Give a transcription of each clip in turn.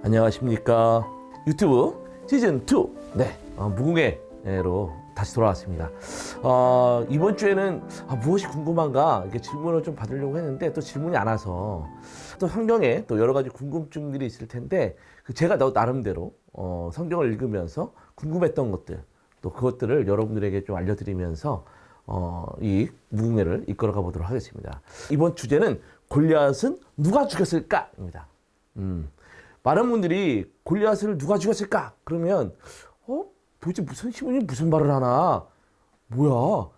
안녕하십니까. 유튜브 시즌2 무궁해로 다시 돌아왔습니다. 이번 주에는 무엇이 궁금한가 이렇게 질문을 좀 받으려고 했는데 또 질문이 안 와서 또 성경에 또 여러 가지 궁금증들이 있을 텐데 제가 나름대로 성경을 읽으면서 궁금했던 것들 또 그것들을 여러분들에게 좀 알려드리면서 이 무궁해를 이끌어가 보도록 하겠습니다. 이번 주제는 골리앗은 누가 죽였을까입니다. 많은 분들이 골리앗을 누가 죽였을까? 그러면 도대체 무슨 시몬이 무슨 말을 하나? 뭐야?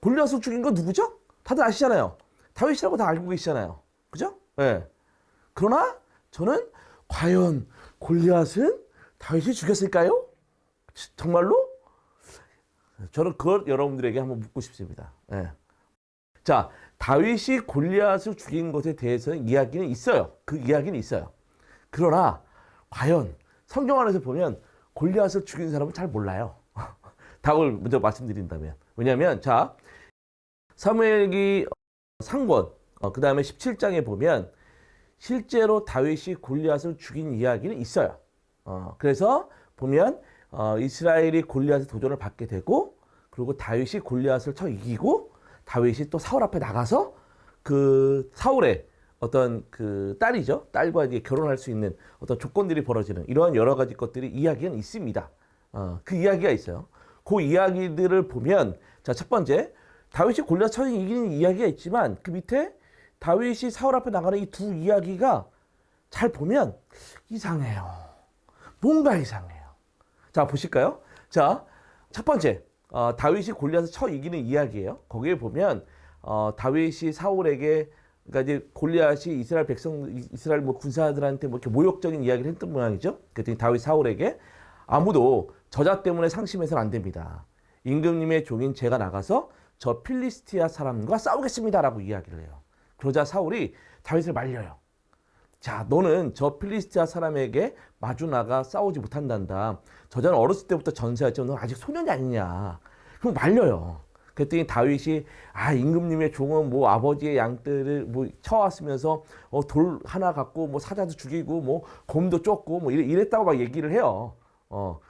골리앗을 죽인 건 누구죠? 다들 아시잖아요. 다윗이라고 다 알고 계시잖아요. 그죠? 네. 그러나 저는 과연 골리앗은 다윗이 죽였을까요? 정말로? 저는 그걸 여러분들에게 한번 묻고 싶습니다. 네. 자, 다윗이 골리앗을 죽인 것에 대해서는 이야기는 있어요. 그 이야기는 있어요. 그러나 과연 성경 안에서 보면 골리앗을 죽인 사람은 잘 몰라요. 답을 먼저 말씀드린다면. 왜냐하면 자 사무엘기 상권 그 다음에 17장에 보면 실제로 다윗이 골리앗을 죽인 이야기는 있어요. 그래서 보면 이스라엘이 골리앗의 도전을 받게 되고 그리고 다윗이 골리앗을 쳐 이기고 다윗이 또 사울 앞에 나가서 그 사울의 어떤 그 딸이죠. 딸과 이제 결혼할 수 있는 어떤 조건들이 벌어지는 이러한 여러 가지 것들이 이야기는 있습니다. 그 이야기가 있어요. 그 이야기들을 보면 자, 첫 번째 다윗이 골리앗 쳐 이기는 이야기가 있지만 그 밑에 다윗이 사울 앞에 나가는 이 두 이야기가 잘 보면 이상해요. 뭔가 이상해요. 자, 보실까요? 자, 첫 번째 다윗이 골리앗을 쳐 이기는 이야기예요. 거기에 보면 다윗이 사울에게 그러니까 이제 골리앗이 이스라엘 뭐 군사들한테 뭐 이렇게 모욕적인 이야기를 했던 모양이죠. 그랬더니 다윗 사울에게 아무도 저자 때문에 상심해서는 안 됩니다. 임금님의 종인 제가 나가서 저 필리스티아 사람과 싸우겠습니다라고 이야기를 해요. 그러자 사울이 다윗을 말려요. 자, 너는 저 필리스티아 사람에게 마주 나가 싸우지 못한단다. 저자는 어렸을 때부터 전사했지만 너 아직 소년이 아니냐. 그럼 말려요. 그랬더니 다윗이 임금님의 종은 뭐 아버지의 양떼를 뭐 쳐왔으면서 돌 하나 갖고 뭐 사자도 죽이고 뭐 곰도 쫓고 뭐 이랬다고 막 얘기를 해요.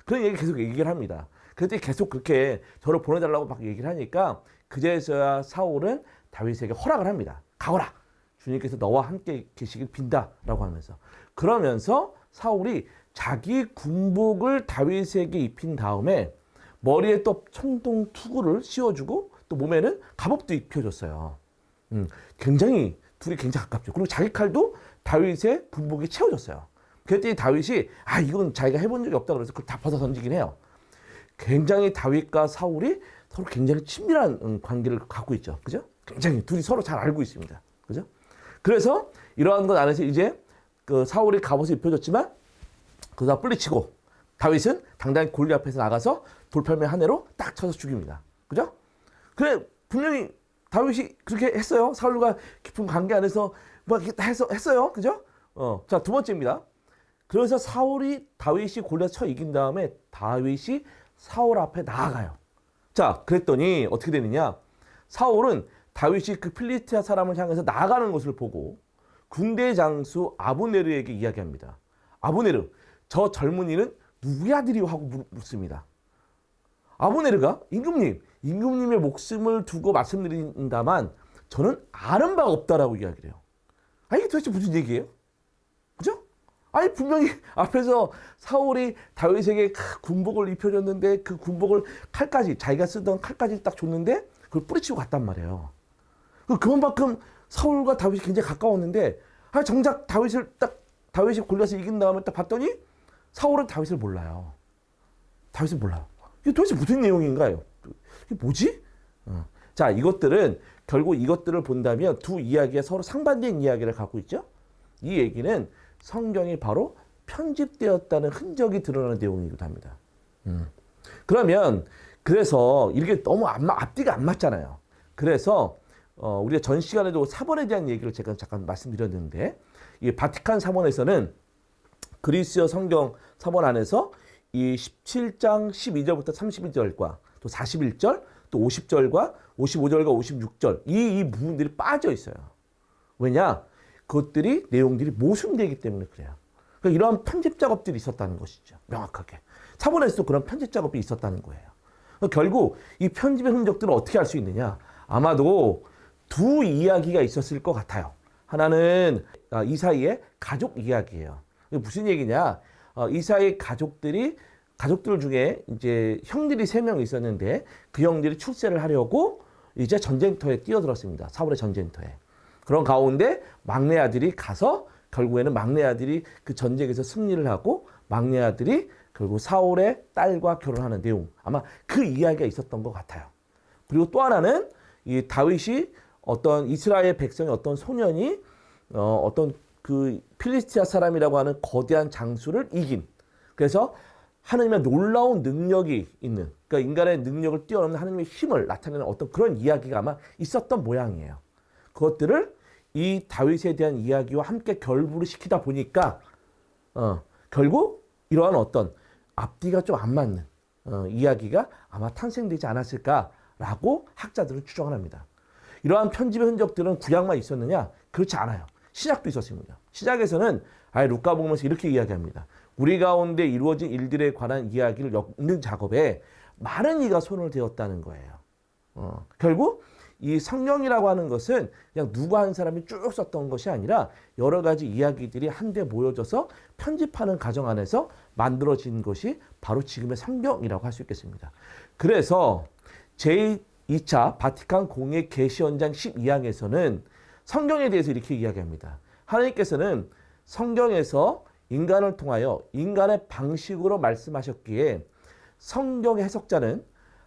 그런 얘기 계속 얘기를 합니다. 그랬더니 계속 그렇게 저를 보내달라고 막 얘기를 하니까 그제서야 사울은 다윗에게 허락을 합니다. 가거라. 주님께서 너와 함께 계시길 빈다라고 하면서 그러면서 사울이 자기 군복을 다윗에게 입힌 다음에 머리에 또 청동 투구를 씌워주고 또 몸에는 갑옷도 입혀줬어요. 굉장히 둘이 굉장히 가깝죠. 그리고 자기 칼도 다윗의 군복에 채워줬어요. 그랬더니 다윗이 이건 자기가 해본 적이 없다 그래서 그걸 다 벗어 던지긴 해요. 굉장히 다윗과 사울이 서로 굉장히 친밀한 관계를 갖고 있죠. 그죠? 굉장히 둘이 서로 잘 알고 있습니다. 그죠? 그래서 이러한 것 안에서 이제 그 사울이 갑옷을 입혀줬지만 그러다 뿌리치고 다윗은 당당히 골리앗 앞에서 나가서 돌팔매 한 해로 딱 쳐서 죽입니다. 그죠? 그래, 분명히 다윗이 그렇게 했어요. 사울과 깊은 관계 안에서 뭐 했어요. 그죠? 자, 두 번째입니다. 그래서 다윗이 골리앗 쳐 이긴 다음에 다윗이 사울 앞에 나아가요. 자, 그랬더니 어떻게 되느냐? 사울은 다윗이 그 필리스티아 사람을 향해서 나아가는 것을 보고 군대 장수 아브네르에게 이야기합니다. 아브네르, 저 젊은이는 누구의 아들이요? 하고 묻습니다. 아브네르가 임금님의 목숨을 두고 말씀드린다만 저는 아는 바가 없다라고 이야기를 해요. 이게 도대체 무슨 얘기예요? 그죠? 분명히 앞에서 사울이 다윗에게 군복을 입혀줬는데 그 군복을 자기가 쓰던 칼까지 딱 줬는데 그걸 뿌리치고 갔단 말이에요. 그만큼 사울과 다윗이 굉장히 가까웠는데 정작 다윗이 골리앗을 이긴 다음에 딱 봤더니 사울은 다윗을 몰라요. 이게 도대체 무슨 내용인가요? 이게 뭐지? 자, 결국 이것들을 본다면 두 이야기가 서로 상반된 이야기를 갖고 있죠. 이 얘기는 성경이 바로 편집되었다는 흔적이 드러나는 내용이기도 합니다. 그래서 이렇게 너무 앞뒤가 안 맞잖아요. 그래서 우리가 전 시간에도 사본에 대한 얘기를 제가 잠깐 말씀드렸는데 이 바티칸 사본에서는 그리스어 성경 사본 안에서 이 17장 12절부터 31절과 또 41절 또 50절과 55절과 56절 이 부분들이 빠져 있어요. 왜냐? 그것들이 내용들이 모순되기 때문에 그래요. 그러니까 이러한 편집 작업들이 있었다는 것이죠. 명확하게. 사본에서도 그런 편집 작업이 있었다는 거예요. 그러니까 결국 이 편집의 흔적들을 어떻게 알 수 있느냐? 아마도 두 이야기가 있었을 것 같아요. 하나는 이사이의 가족 이야기예요. 무슨 얘기냐? 이사이 가족들 중에 이제 형들이 3명 있었는데 그 형들이 출세를 하려고 이제 전쟁터에 뛰어들었습니다. 사울의 전쟁터에. 그런 가운데 막내 아들이 가서 결국에는 막내 아들이 그 전쟁에서 승리를 하고 막내 아들이 결국 사울의 딸과 결혼하는 내용. 아마 그 이야기가 있었던 것 같아요. 그리고 또 하나는 이 다윗이 어떤 이스라엘 백성의 어떤 소년이 어떤 그 필리스티아 사람이라고 하는 거대한 장수를 이긴. 그래서 하나님의 놀라운 능력이 있는, 그러니까 인간의 능력을 뛰어넘는 하나님의 힘을 나타내는 어떤 그런 이야기가 아마 있었던 모양이에요. 그것들을 이 다윗에 대한 이야기와 함께 결부를 시키다 보니까 결국 이러한 어떤 앞뒤가 좀 안 맞는 이야기가 아마 탄생되지 않았을까라고 학자들은 추정을 합니다. 이러한 편집의 흔적들은 구약만 있었느냐? 그렇지 않아요. 신약도 있었습니다. 시작에서는 루카복음에서 이렇게 이야기합니다. 우리 가운데 이루어진 일들에 관한 이야기를 엮는 작업에 많은 이가 손을 대었다는 거예요. 결국 이 성경이라고 하는 것은 그냥 누구 한 사람이 쭉 썼던 것이 아니라 여러 가지 이야기들이 한데 모여져서 편집하는 과정 안에서 만들어진 것이 바로 지금의 성경이라고 할 수 있겠습니다. 그래서 제2차 바티칸 공예 계시연장 12항에서는 성경에 대해서 이렇게 이야기합니다. 하나님께서는 성경에서 인간을 통하여 인간의 방식으로 말씀하셨기에 성경 해석자는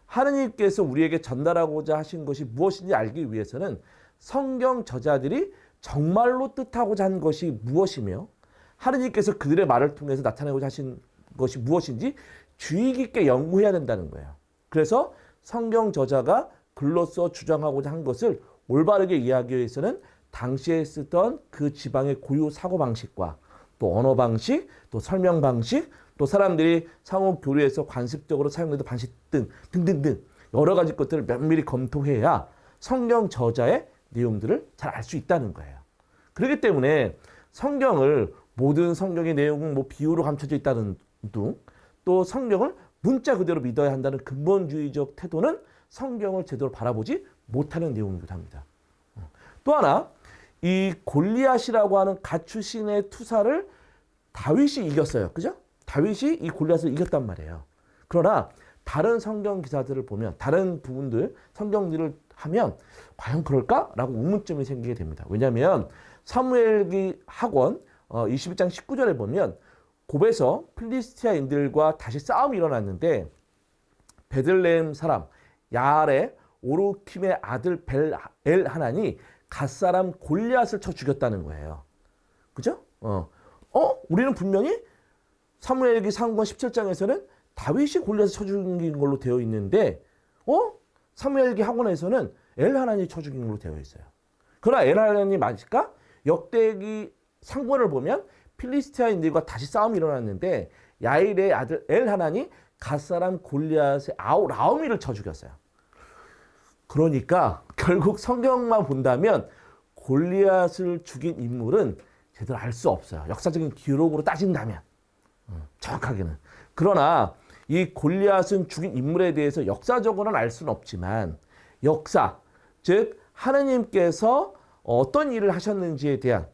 하느님께서 우리에게 전달하고자 하신 것이 무엇인지 알기 위해서는 성경 저자들이 정말로 뜻하고자 한 것이 무엇이며 하느님께서 그들의 말을 통해서 나타내고자 하신 것이 무엇인지 주의 깊게 연구해야 된다는 거예요. 그래서 성경 저자가 글로써 주장하고자 한 것을 올바르게 이해하기 위해서는 당시에 쓰던 그 지방의 고유 사고방식과 또 언어 방식, 또 설명 방식, 또 사람들이 상호 교류에서 관습적으로 사용되는 방식 등등등 여러 가지 것들을 면밀히 검토해야 성경 저자의 내용들을 잘 알 수 있다는 거예요. 그렇기 때문에 성경을 모든 성경의 내용은 뭐 비유로 감춰져 있다는 둥, 또 성경을 문자 그대로 믿어야 한다는 근본주의적 태도는 성경을 제대로 바라보지 못하는 내용이기도 합니다. 또 하나, 이 골리앗이라고 하는 갓 출신의 투사를 다윗이 이겼어요. 그죠? 다윗이 이 골리앗을 이겼단 말이에요. 그러나 다른 성경 기사들을 보면 다른 부분들 성경들을 하면 과연 그럴까라고 의문점이 생기게 됩니다. 왜냐하면 사무엘기 하권 21장 19절에 보면 곱에서 필리스티아인들과 다시 싸움이 일어났는데 베들레헴 사람 야알의 오르킴의 아들 엘하난이 갓사람 골리앗을 쳐 죽였다는 거예요. 그죠? 우리는 분명히 사무엘기 상권 17장에서는 다윗이 골리앗을 쳐 죽인 걸로 되어 있는데 사무엘기 하권에서는 엘하난이 쳐 죽인 걸로 되어 있어요. 그러나 엘하난이 맞을까? 역대기 상권을 보면 필리스티아인들과 다시 싸움이 일어났는데 야일의 아들 엘하난이 갓사람 골리앗의 라우미를 쳐 죽였어요. 그러니까 결국 성경만 본다면 골리앗을 죽인 인물은 제대로 알 수 없어요. 역사적인 기록으로 따진다면 정확하게는. 그러나 이 골리앗은 죽인 인물에 대해서 역사적으로는 알 수는 없지만 역사, 즉 하느님께서 어떤 일을 하셨는지에 대한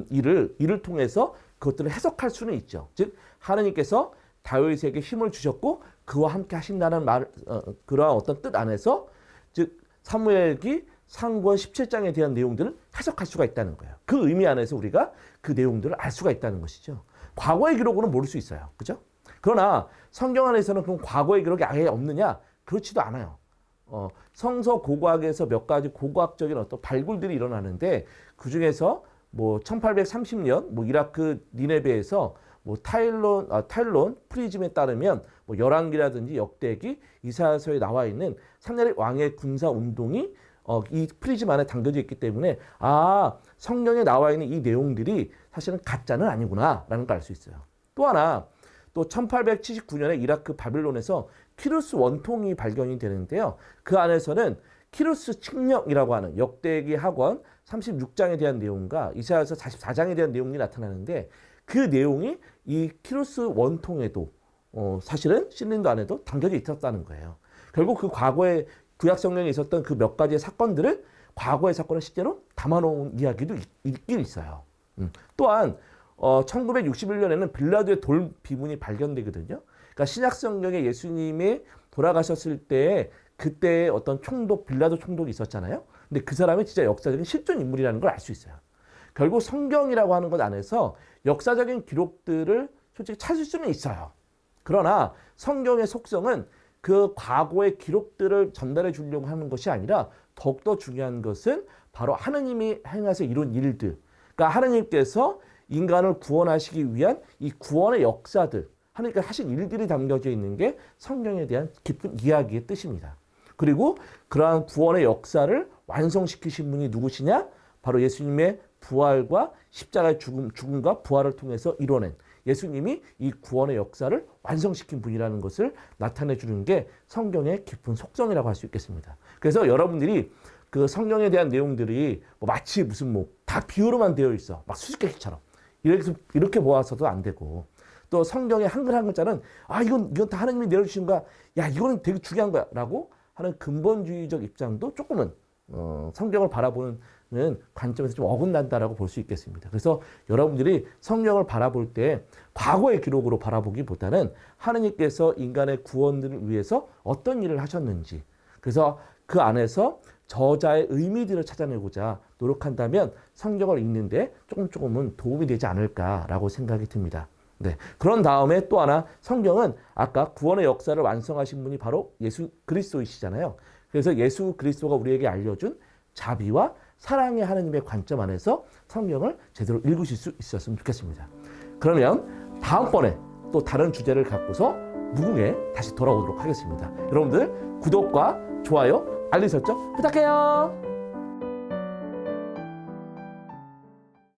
일을 통해서 그것들을 해석할 수는 있죠. 즉 하느님께서 다윗에게 힘을 주셨고 그와 함께 하신다는 그러한 어떤 뜻 안에서 즉 사무엘기 상권 17장에 대한 내용들을 해석할 수가 있다는 거예요. 그 의미 안에서 우리가 그 내용들을 알 수가 있다는 것이죠. 과거의 기록으로는 모를 수 있어요. 그죠? 그러나 성경 안에서는 그럼 과거의 기록이 아예 없느냐? 그렇지도 않아요. 성서 고고학에서 몇 가지 고고학적인 어떤 발굴들이 일어나는데 그 중에서 뭐 1830년 이라크 니네베에서 타일론 프리즘에 따르면 열왕기라든지 역대기 이사야서에 나와 있는 상나리 왕의 군사 운동이 이 프리즘 안에 담겨져 있기 때문에 성경에 나와 있는 이 내용들이 사실은 가짜는 아니구나라는 걸 알 수 있어요. 또 하나, 또 1879년에 이라크 바빌론에서 키루스 원통이 발견이 되는데요. 그 안에서는 키루스 칙령이라고 하는 역대기 하권 36장에 대한 내용과 이사야서 44장에 대한 내용이 나타나는데 그 내용이 이 키루스 원통에도 사실은 실린더 안에도 담겨져 있었다는 거예요. 결국 그 과거에 구약 성경에 있었던 그 몇 가지의 사건들을 과거의 사건을 실제로 담아놓은 이야기도 있긴 있어요. 또한 1961년에는 빌라도의 돌 비문이 발견되거든요. 그러니까 신약 성경에 예수님이 돌아가셨을 때 그때의 어떤 총독, 빌라도 총독이 있었잖아요. 근데 그 사람이 진짜 역사적인 실존 인물이라는 걸 알 수 있어요. 결국 성경이라고 하는 것 안에서 역사적인 기록들을 솔직히 찾을 수는 있어요. 그러나 성경의 속성은 그 과거의 기록들을 전달해 주려고 하는 것이 아니라 더욱더 중요한 것은 바로 하느님이 행하셔 이룬 일들. 그러니까 하느님께서 인간을 구원하시기 위한 이 구원의 역사들, 하나님께서 하신 일들이 담겨져 있는 게 성경에 대한 깊은 이야기의 뜻입니다. 그리고 그러한 구원의 역사를 완성시키신 분이 누구시냐? 바로 예수님의 부활과 십자가의 죽음과 부활을 통해서 이뤄낸 예수님이 이 구원의 역사를 완성시킨 분이라는 것을 나타내 주는 게 성경의 깊은 속성이라고 할 수 있겠습니다. 그래서 여러분들이 그 성경에 대한 내용들이 마치 무슨 다 비유로만 되어 있어. 막 수수께끼처럼. 이렇게 보아서도 안 되고. 또 성경의 한글 한 글자는 이건 다 하나님이 내려주신 거야. 야, 이거는 되게 중요한 거야. 라고 하는 근본주의적 입장도 조금은 성경을 바라보는 관점에서 좀 어긋난다라고 볼 수 있겠습니다. 그래서 여러분들이 성경을 바라볼 때 과거의 기록으로 바라보기보다는 하느님께서 인간의 구원을 위해서 어떤 일을 하셨는지, 그래서 그 안에서 저자의 의미들을 찾아내고자 노력한다면 성경을 읽는데 조금은 도움이 되지 않을까라고 생각이 듭니다. 네. 그런 다음에 또 하나 성경은 아까 구원의 역사를 완성하신 분이 바로 예수 그리스도이시잖아요. 그래서 예수 그리스도가 우리에게 알려준 자비와 사랑의 하느님의 관점 안에서 성경을 제대로 읽으실 수 있었으면 좋겠습니다. 그러면 다음번에 또 다른 주제를 갖고서 무궁에 다시 돌아오도록 하겠습니다. 여러분들 구독과 좋아요, 알림 설정 부탁해요.